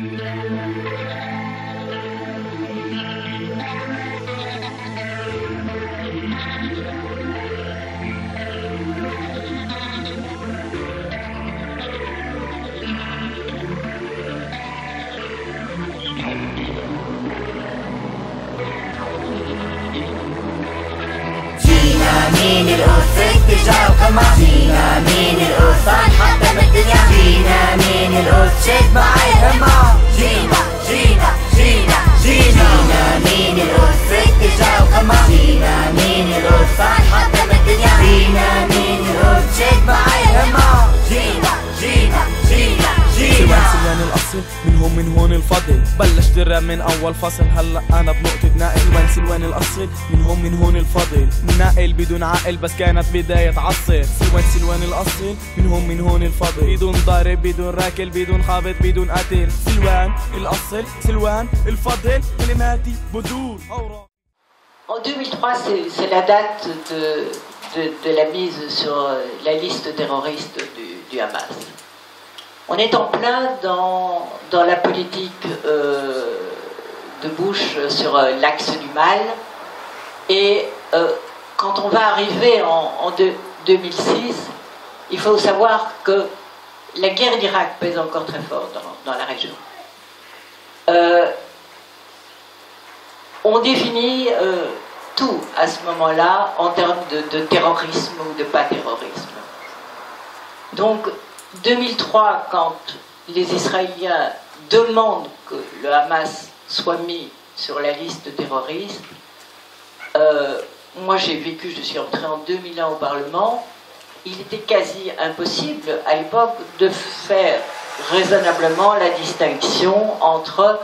مين الأسد ترجع وكمان جينا مين الأسد حتى بالدنيا جينا مين الأسد معي هما جينا جينا جينا جينا مين الأسد ترجع وكمان جينا مين الأسد حتى بالدنيا جينا مين الأسد معي هما جينا جينا جينا سلوان الأصل من هون الفضل بلش درة من أول فصل هلأ أنا بنقطة ناقل سلوان الأصل من هون الفضل ناقل بدون عقل بس كانت بداية عصر سلوان الأصل من هون الفضل بدون ضارب بدون راكل بدون خابط بدون قتل سلوان الأصل سلوان الفضل كلماتي بدون أوراق. En 2003, c'est la date de la mise sur la liste terroriste du Hamas. On est en plein dans la politique de Bush sur l'axe du mal. Et quand on va arriver en 2006, il faut savoir que la guerre d'Irak pèse encore très fort dans la région. On définit tout à ce moment-là en termes de terrorisme ou de pas terrorisme. Donc, 2003, quand les Israéliens demandent que le Hamas soit mis sur la liste terroriste, moi j'ai vécu, je suis entrée en 2001 au Parlement, il était quasi impossible à l'époque de faire raisonnablement la distinction entre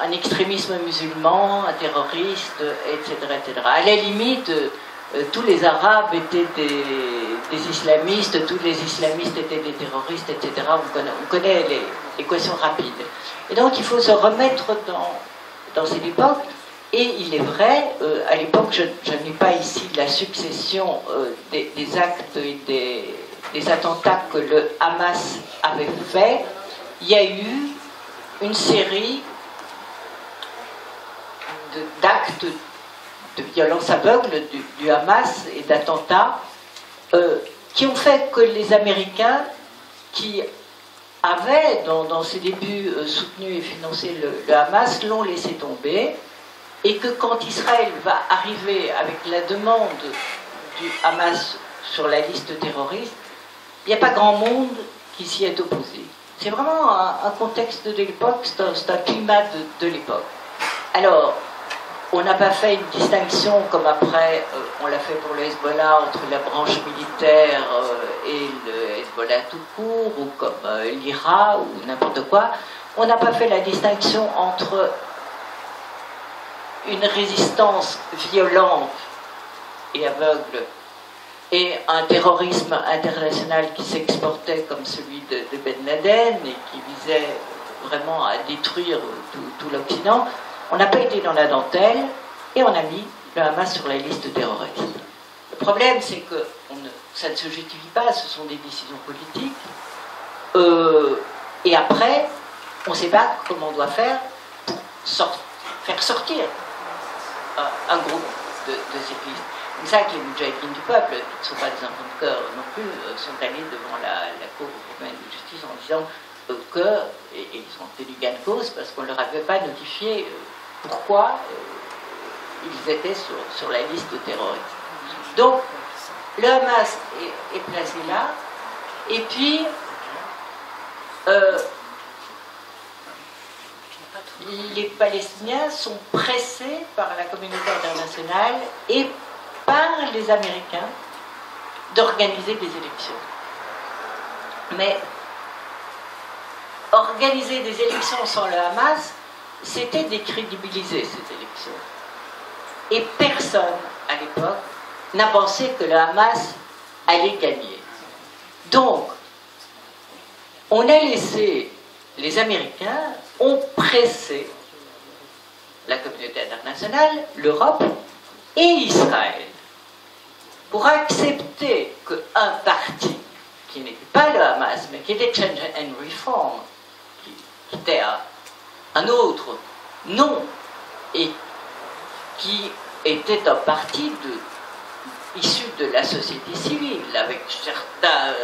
un extrémisme musulman, un terroriste, etc. etc. À la limite, tous les Arabes étaient des islamistes, tous les islamistes étaient des terroristes, etc. On connaît l'équation rapide. Et donc il faut se remettre dans cette époque. Et il est vrai, à l'époque, je n'ai pas ici la succession des actes et des attentats que le Hamas avait fait. Il y a eu une série d'actes de violence aveugle du Hamas et d'attentats qui ont fait que les Américains, qui avaient dans ses débuts soutenu et financé le Hamas, l'ont laissé tomber, et que quand Israël va arriver avec la demande du Hamas sur la liste terroriste, il n'y a pas grand monde qui s'y est opposé. C'est vraiment un contexte de l'époque, c'est un climat de l'époque. Alors, on n'a pas fait une distinction comme après on l'a fait pour le Hezbollah entre la branche militaire et le Hezbollah tout court, ou comme l'IRA ou n'importe quoi. On n'a pas fait la distinction entre une résistance violente et aveugle et un terrorisme international qui s'exportait comme celui de Ben Laden et qui visait vraiment à détruire tout l'Occident. On n'a pas été dans la dentelle et on a mis le Hamas sur la liste terroriste. Le problème, c'est que ça ne se justifie pas, ce sont des décisions politiques. Et après, on ne sait pas comment on doit faire pour faire sortir un groupe de cyclistes. C'est ça que les Moudjahidines du peuple, qui ne sont pas des enfants de cœur non plus, sont allés devant la Cour européenne de justice en disant et ils ont tenu gain de cause parce qu'on ne leur avait pas notifié pourquoi ils étaient sur la liste terroriste. Donc, le Hamas est placé là, et puis les Palestiniens sont pressés par la communauté internationale et par les Américains d'organiser des élections. Mais organiser des élections sans le Hamas, c'était décrédibiliser ces élections. Et personne, à l'époque, n'a pensé que le Hamas allait gagner. Donc, on a laissé, les Américains ont pressé la communauté internationale, l'Europe et Israël pour accepter qu'un parti qui n'était pas le Hamas, mais qui était Change and Reform, qui était un autre nom et qui était un parti issu de la société civile, avec certains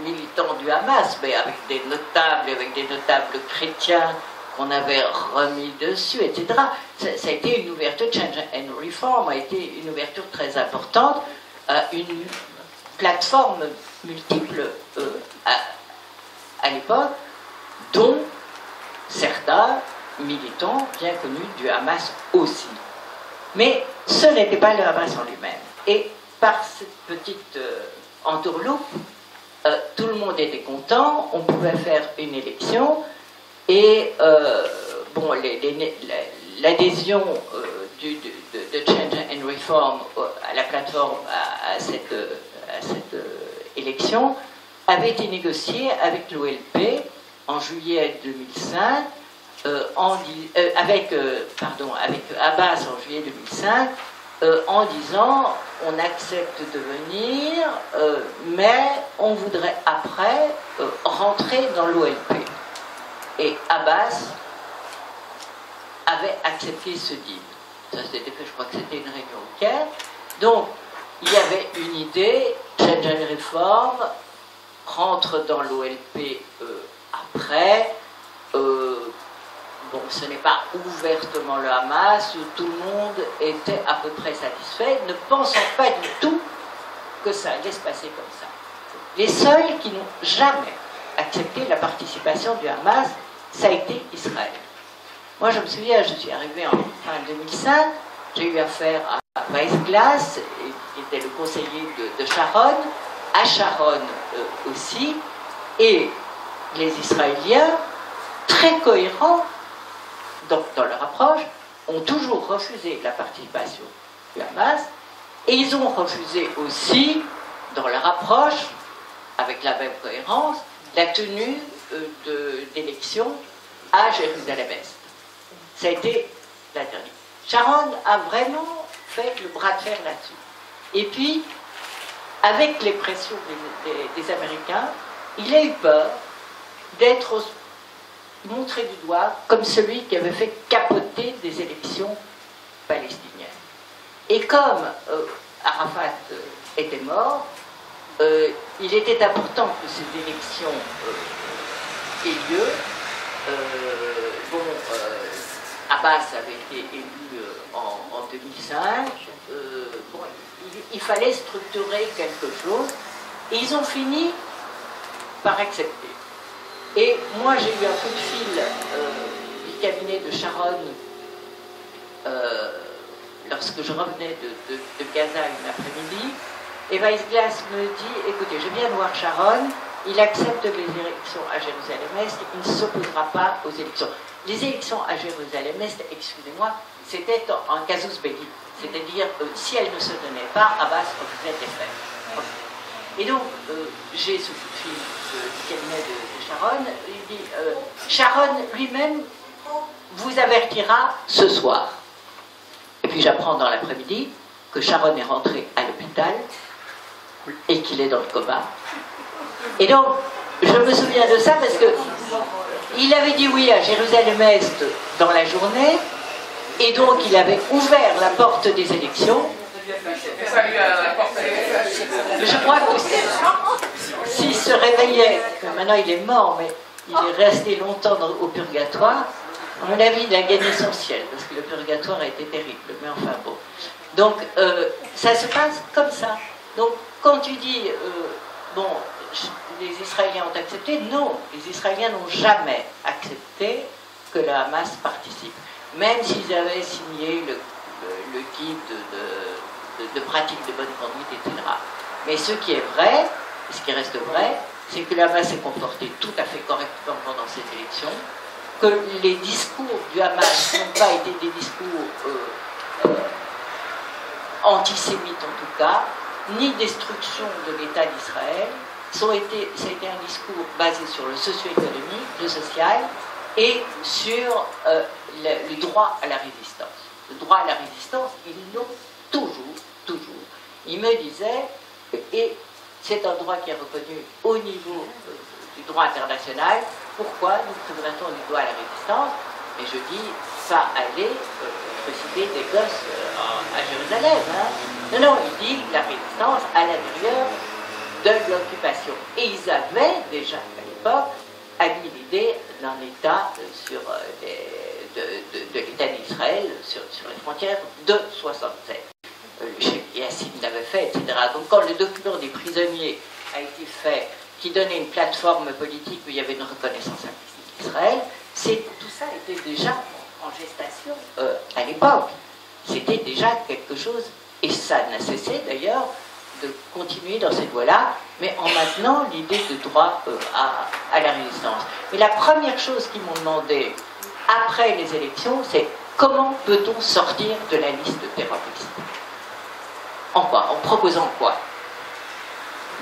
militants du Hamas, mais avec des notables chrétiens qu'on avait remis dessus, etc. Ça a été une ouverture, Change and Reform a été une ouverture très importante, une plateforme multiple à l'époque, dont certains militants bien connus du Hamas aussi. Mais ce n'était pas le Hamas en lui-même. Et par cette petite entourloupe, tout le monde était content, on pouvait faire une élection, et bon, l'adhésion de Change and Reform à la plateforme, à cette élection, avait été négociée avec l'OLP en juillet 2005, avec Abbas en juillet 2005, en disant on accepte de venir, mais on voudrait après rentrer dans l'OLP. Et Abbas avait accepté ce deal. Ça s'était fait, je crois que c'était une réunion au Caire. Donc, il y avait une idée, Change and Reform rentre dans l'OLP après. Bon, ce n'est pas ouvertement le Hamas, où tout le monde était à peu près satisfait, ne pensant pas du tout que ça allait se passer comme ça. Les seuls qui n'ont jamais accepté la participation du Hamas, ça a été Israël. Moi, je me souviens, je suis arrivé en fin 2005, j'ai eu affaire à Weissglass, qui était le conseiller de Sharon, à Sharon aussi, et les Israéliens, très cohérents dans leur approche, ont toujours refusé la participation du Hamas, et ils ont refusé aussi, dans leur approche, avec la même cohérence, la tenue d'élections à Jérusalem-Est. Ça a été l'interdit. Sharon a vraiment fait le bras de fer là-dessus. Et puis, avec les pressions des Américains, il a eu peur d'être montré du doigt comme celui qui avait fait capoter des élections palestiniennes. Et comme Arafat était mort, il était important que ces élections aient lieu. Abbas avait été élu en 2005. Bon, il fallait structurer quelque chose. Et ils ont fini par accepter. Et moi, j'ai eu un coup de fil du cabinet de Sharon lorsque je revenais de Gaza une après-midi. Et Weissglass me dit, écoutez, je viens de voir Sharon, il accepte les élections à Jérusalem-Est, il ne s'opposera pas aux élections. Les élections à Jérusalem-Est, excusez-moi, c'était un casus belli. C'est-à-dire, si elles ne se tenaient pas, Abbas refusait de les faire. Et donc, j'ai ce coup de fil du cabinet de Sharon, il dit, Sharon lui-même vous avertira ce soir. Et puis j'apprends dans l'après-midi que Sharon est rentré à l'hôpital et qu'il est dans le coma. Et donc, je me souviens de ça parce que il avait dit oui à Jérusalem-Est dans la journée, et donc il avait ouvert la porte des élections. Je crois que s'il se réveillait, maintenant il est mort, mais il est resté longtemps au purgatoire, à mon avis il a gagné son ciel, parce que le purgatoire a été terrible, mais enfin bon. Donc ça se passe comme ça. Donc quand tu dis, bon, les Israéliens ont accepté, non, les Israéliens n'ont jamais accepté que le Hamas participe. Même s'ils avaient signé le guide de pratique de bonne conduite, etc. Mais ce qui est vrai, et ce qui reste vrai, c'est que le Hamas s'est comporté tout à fait correctement pendant ces élections, que les discours du Hamas n'ont pas été des discours antisémites en tout cas, ni destruction de l'État d'Israël. Ça a été un discours basé sur le socio-économique, le social, et sur le droit à la résistance. Le droit à la résistance, ils l'ont toujours. Il me disait, et c'est un droit qui est reconnu au niveau du droit international, pourquoi nous présenterons du doigt à la résistance? Et je dis, pas aller préciser des gosses à Jérusalem. Hein. Non, non, il dit la résistance à l'intérieur de l'occupation. Et ils avaient déjà, à l'époque, admis l'idée d'un État de l'État d'Israël sur les frontières de 1967. Yassine l'avait fait, etc. Donc quand le document des prisonniers a été fait, qui donnait une plateforme politique où il y avait une reconnaissance implicite d'Israël, tout ça était déjà en gestation à l'époque. C'était déjà quelque chose, et ça n'a cessé d'ailleurs de continuer dans cette voie-là, mais en maintenant l'idée de droit à la résistance. Mais la première chose qu'ils m'ont demandé après les élections, c'est comment peut-on sortir de la liste de terroristes? En quoi? En proposant quoi?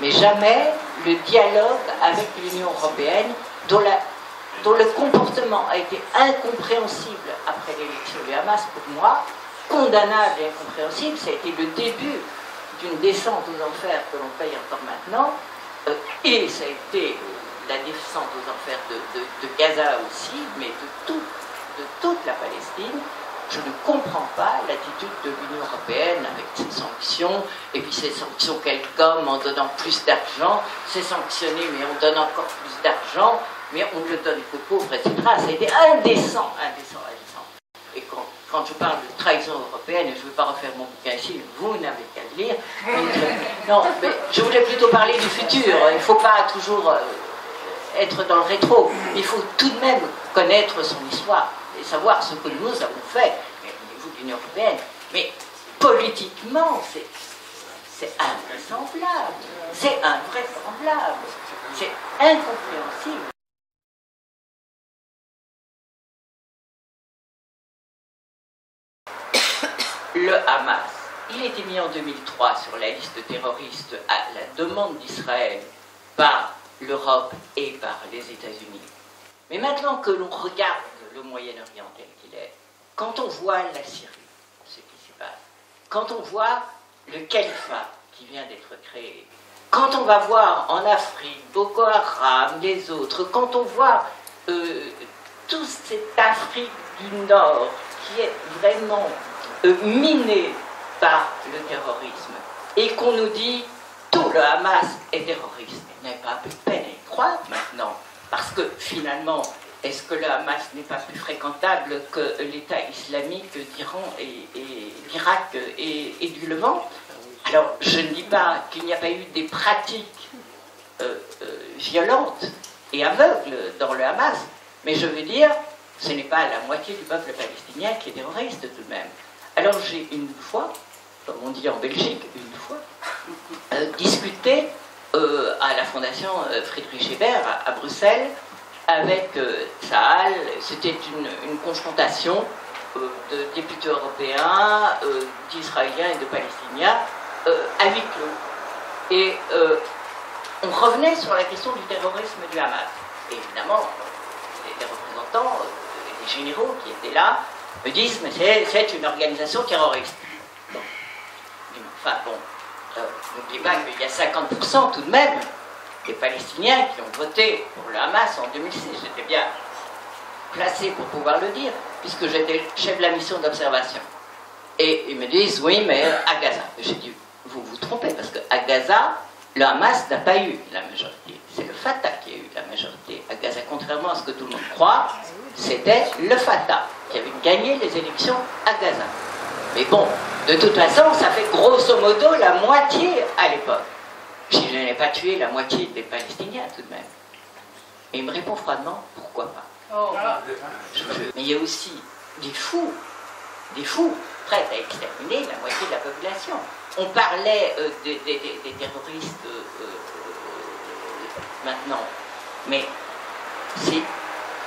Mais jamais le dialogue avec l'Union européenne, dont le comportement a été incompréhensible après l'élection du Hamas pour moi, condamnable et incompréhensible. Ça a été le début d'une descente aux enfers que l'on paye encore maintenant, et ça a été la descente aux enfers de Gaza aussi, mais de toute la Palestine. Je ne comprends pas l'attitude de l'Union européenne avec ses sanctions, et puis ces sanctions qu'elle gomme en donnant plus d'argent, c'est sanctionné mais on donne encore plus d'argent, mais on ne le donne qu'aux pauvres, etc. Ça a été indécent. Et quand je parle de trahison européenne, et je ne veux pas refaire mon bouquin ici, vous n'avez qu'à le lire. Non, mais je voulais plutôt parler du futur. Il ne faut pas toujours être dans le rétro. Il faut tout de même connaître son histoire et savoir ce que nous avons fait au niveau de l'Union européenne. Mais politiquement, c'est invraisemblable. C'est invraisemblable. C'est incompréhensible. Le Hamas, il a été mis en 2003 sur la liste de terroristes à la demande d'Israël par l'Europe et par les États-Unis. Mais maintenant que l'on regarde le Moyen-Orient tel qu'il est, quand on voit la Syrie, ce qui s'y passe, quand on voit le califat qui vient d'être créé, quand on va voir en Afrique Boko Haram, les autres, quand on voit toute cette Afrique du Nord qui est vraiment minée par le terrorisme, et qu'on nous dit tout le Hamas est terroriste, vous n'avez pas un peu de peine à y croire maintenant, parce que finalement, est-ce que le Hamas n'est pas plus fréquentable que l'État islamique d'Iran et d'Irak et du Levant? Alors, je ne dis pas qu'il n'y a pas eu des pratiques violentes et aveugles dans le Hamas, mais je veux dire, ce n'est pas la moitié du peuple palestinien qui est terroriste tout de même. Alors j'ai une fois, comme on dit en Belgique, une fois, discuté à la fondation Friedrich Ebert à Bruxelles avec Tsahal. C'était une confrontation de députés européens, d'Israéliens et de Palestiniens à huis clos. Et on revenait sur la question du terrorisme du Hamas. Et évidemment, les représentants, les généraux qui étaient là, me disent, mais c'est une organisation terroriste. Bon. Enfin bon, n'oubliez pas qu'il y a 50% tout de même des Palestiniens qui ont voté pour le Hamas en 2006. J'étais bien placé pour pouvoir le dire, puisque j'étais chef de la mission d'observation. Et ils me disent, oui, mais à Gaza. J'ai dit, vous vous trompez, parce qu'à Gaza, le Hamas n'a pas eu la majorité. C'est le Fatah qui a eu la majorité. À Gaza, contrairement à ce que tout le monde croit, c'était le Fatah qui avait gagné les élections à Gaza. Mais bon, de toute façon, ça fait grosso modo la moitié à l'époque. Si je n'ai pas tué la moitié des Palestiniens tout de même. Et il me répond froidement, pourquoi pas? Mais il y a aussi des fous prêts à exterminer la moitié de la population. On parlait des terroristes maintenant, mais c'est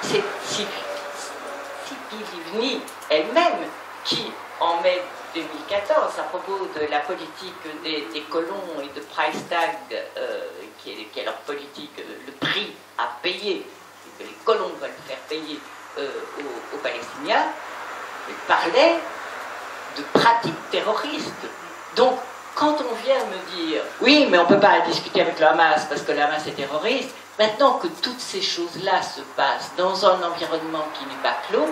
Tzipi Livni elle-même qui, en mai 2014, à propos de la politique des colons et de price tag, qui est leur politique, le prix à payer, que les colons veulent faire payer aux Palestiniens, parlait de pratiques terroristes. Donc, quand on vient me dire, oui, mais on ne peut pas discuter avec le Hamas parce que le Hamas est terroriste, maintenant que toutes ces choses-là se passent dans un environnement qui n'est pas clos,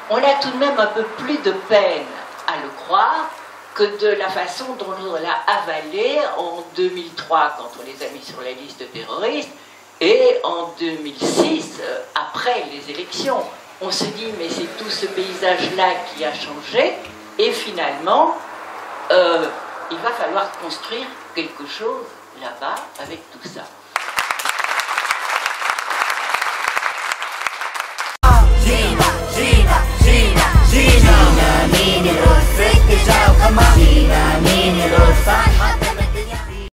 on a tout de même un peu plus de peine à le croire que de la façon dont on l'a avalé en 2003 quand on les a mis sur la liste terroriste et en 2006 après les élections. On se dit mais c'est tout ce paysage-là qui a changé et finalement il va falloir construire quelque chose là-bas avec tout ça.